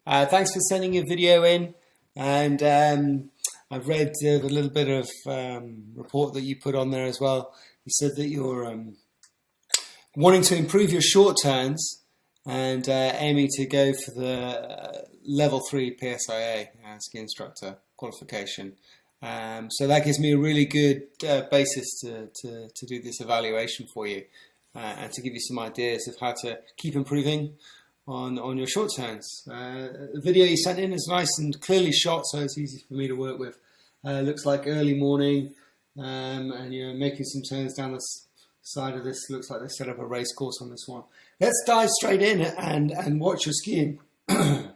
Thanks for sending your video in, and I've read the little bit of report that you put on there as well. You said that you're wanting to improve your short turns and aiming to go for the level 3 PSIA ski instructor qualification. So that gives me a really good basis to do this evaluation for you and to give you some ideas of how to keep improving on your short turns. The video you sent in is nice and clearly shot, so it's easy for me to work with. Looks like early morning, and you're making some turns down the side of this. Looks like they set up a race course on this one. Let's dive straight in and watch your skiing. And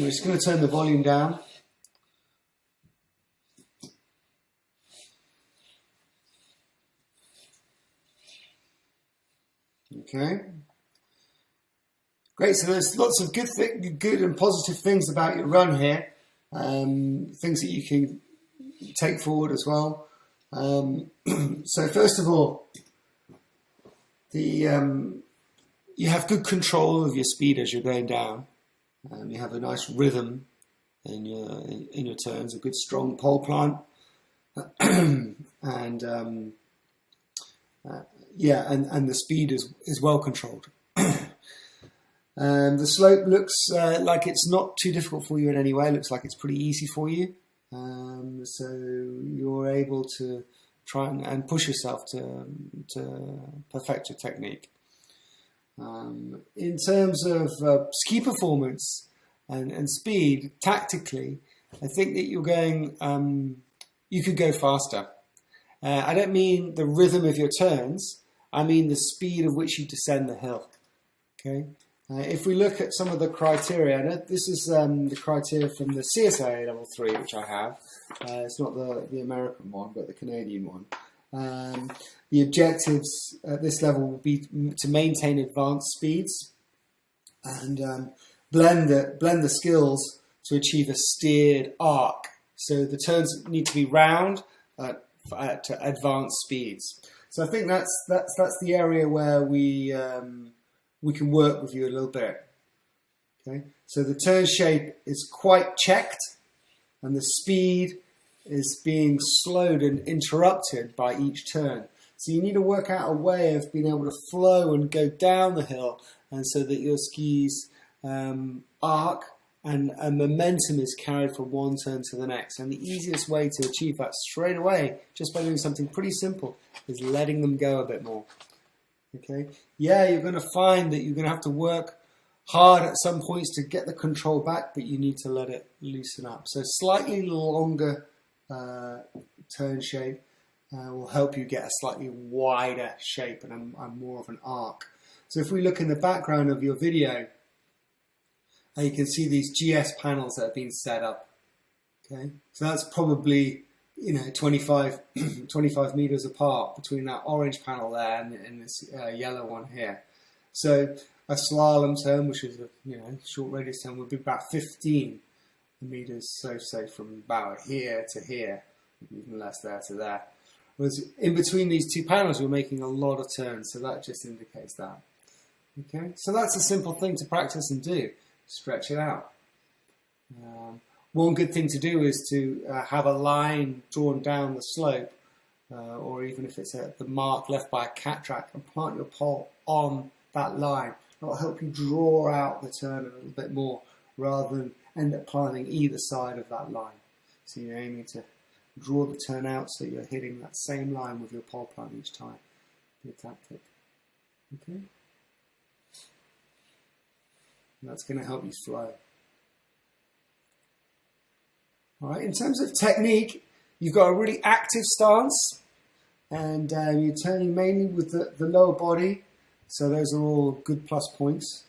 we're just going to turn the volume down. Okay, great. So there's lots of good and positive things about your run here. Things that you can take forward as well. So first of all, you have good control of your speed as you're going down. You have a nice rhythm in your turns, a good strong pole plant, and the speed is well controlled. The slope looks like it's not too difficult for you in any way. It looks like it's pretty easy for you. So you're able to try and push yourself to perfect your technique. In terms of ski performance and speed, tactically, I think that you're going, you could go faster. I don't mean the rhythm of your turns, I mean the speed of which you descend the hill. Okay. If we look at some of the criteria, this is the criteria from the CSIA Level 3, which I have. It's not the American one, but the Canadian one. The objectives at this level will be to maintain advanced speeds and blend the skills to achieve a steered arc. So the turns need to be round at advanced speeds. So I think that's the area where we can work with you a little bit. Okay, so the turn shape is quite checked, and the speed is being slowed and interrupted by each turn. So you need to work out a way of being able to flow and go down the hill, and so that your skis arc and momentum is carried from one turn to the next. And the easiest way to achieve that straight away, just by doing something pretty simple, is letting them go a bit more. Okay, yeah, you're going to find that you're going to have to work hard at some points to get the control back, but you need to let it loosen up. So slightly longer turn shape will help you get a slightly wider shape and more of an arc. So if we look in the background of your video, you can see these GS panels that have been set up. Okay, so that's probably 25 meters apart between that orange panel there and this yellow one here. So a slalom turn, which is a short radius turn, would be about 15 meters. So say from about here to here, even less there to there. Whereas in between these two panels, we're making a lot of turns, so that just indicates that. Okay, so that's a simple thing to practice and do. Stretch it out. One good thing to do is to have a line drawn down the slope, or even if it's the mark left by a cat track, and plant your pole on that line. That'll help you draw out the turn a little bit more, rather than end up planting either side of that line. So you're aiming to draw the turn out so you're hitting that same line with your pole plant each time. Good tactic. Okay. And that's going to help you flow. All right, in terms of technique, you've got a really active stance, and you're turning mainly with the lower body, so those are all good plus points.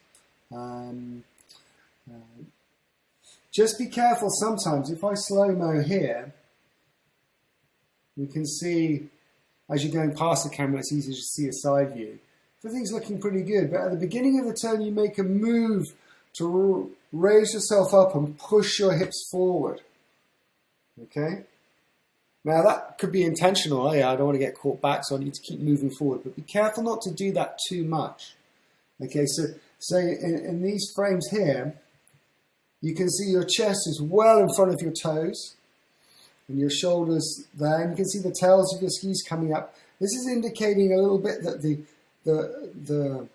Just be careful sometimes. If I slow-mo here, you can see, as you're going past the camera, it's easy to see a side view. Everything's looking pretty good, but at the beginning of the turn, you make a move to raise yourself up and push your hips forward. Okay? Now that could be intentional. Oh, yeah, I don't want to get caught back, so I need to keep moving forward. But be careful not to do that too much. Okay, so So in these frames here, you can see your chest is well in front of your toes and your shoulders there, and you can see the tails of your skis coming up. This is indicating a little bit that the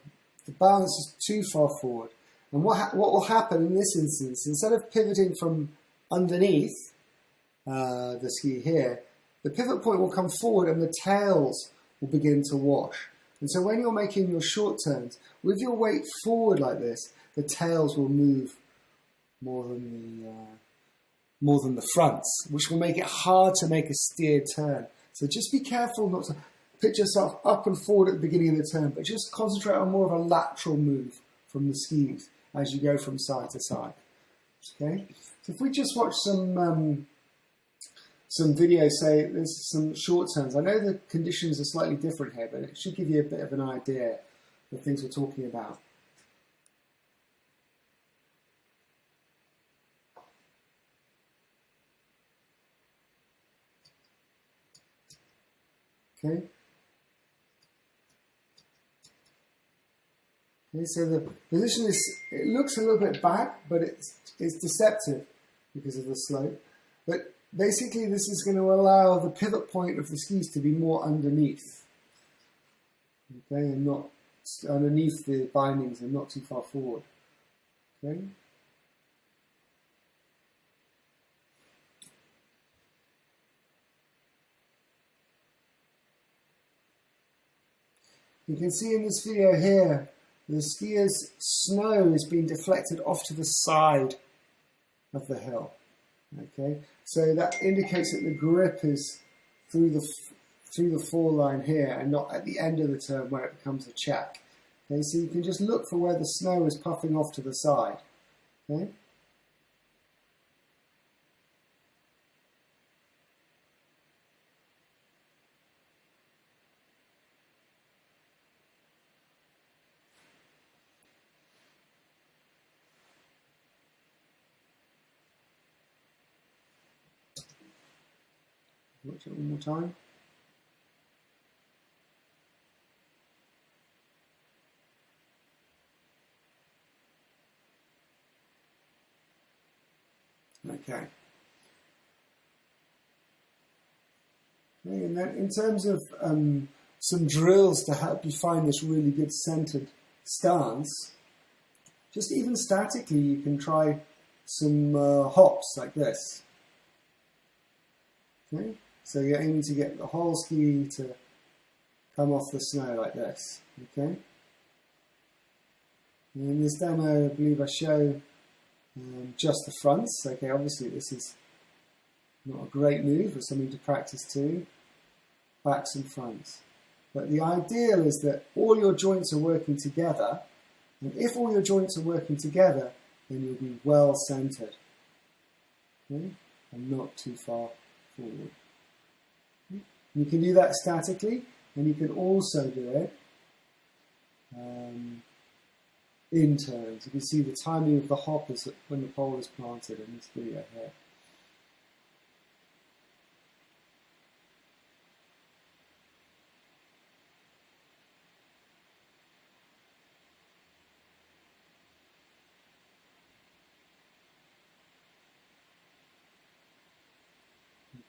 balance is too far forward. And what will happen in this instance, instead of pivoting from underneath the ski here, the pivot point will come forward and the tails will begin to wash. And so when you're making your short turns, with your weight forward like this, the tails will move more than the fronts, which will make it hard to make a steered turn. So just be careful not to pitch yourself up and forward at the beginning of the turn, but just concentrate on more of a lateral move from the skis as you go from side to side. Okay, so if we just watch some videos, say there's some short turns. I know the conditions are slightly different here, but it should give you a bit of an idea of things we're talking about. Okay. Okay, so the position it looks a little bit back, but it's deceptive because of the slope. But basically this is going to allow the pivot point of the skis to be more underneath. Okay, and not underneath the bindings and not too far forward. Okay. You can see in this video here, the skier's snow is being deflected off to the side of the hill. Okay, so that indicates that the grip is through the fall line here and not at the end of the turn where it becomes a check. Okay, so you can just look for where the snow is puffing off to the side. Okay. Watch it one more time. Okay. And then in terms of some drills to help you find this really good centered stance, just even statically you can try some hops like this. Okay. So you're aiming to get the whole ski to come off the snow like this, okay? And in this demo, I believe I show just the fronts. Okay, obviously this is not a great move, but something to practice too. Backs and fronts. But the ideal is that all your joints are working together, and if all your joints are working together, then you'll be well centered, okay? And not too far forward. You can do that statically, and you can also do it in turns. You can see the timing of the hop is when the pole is planted in this video here.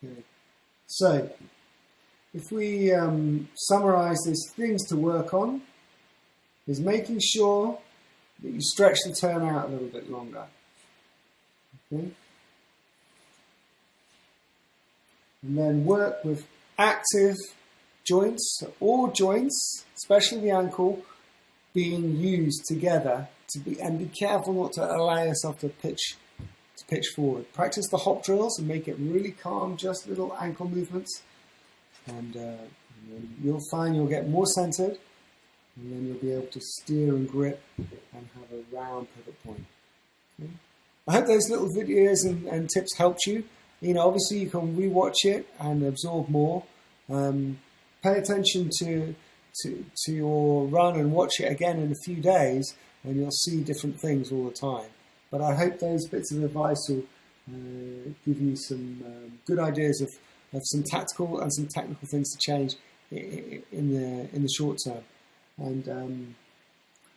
Okay. So, if we summarize these things to work on, is making sure that you stretch the turn out a little bit longer. Okay? And then work with active joints, so all joints, especially the ankle, being used together and be careful not to allow yourself to pitch forward. Practice the hop drills and make it really calm, just little ankle movements. And you'll find you'll get more centered, and then you'll be able to steer and grip and have a round pivot point. Okay. I hope those little videos and tips helped you. You know, obviously you can rewatch it and absorb more. Pay attention to your run and watch it again in a few days, and you'll see different things all the time. But I hope those bits of advice will give you some good ideas of some tactical and some technical things to change in the short term. And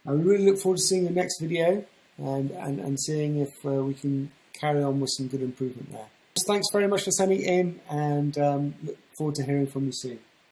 I really look forward to seeing your next video and seeing if we can carry on with some good improvement there. Thanks very much for sending it in, and look forward to hearing from you soon.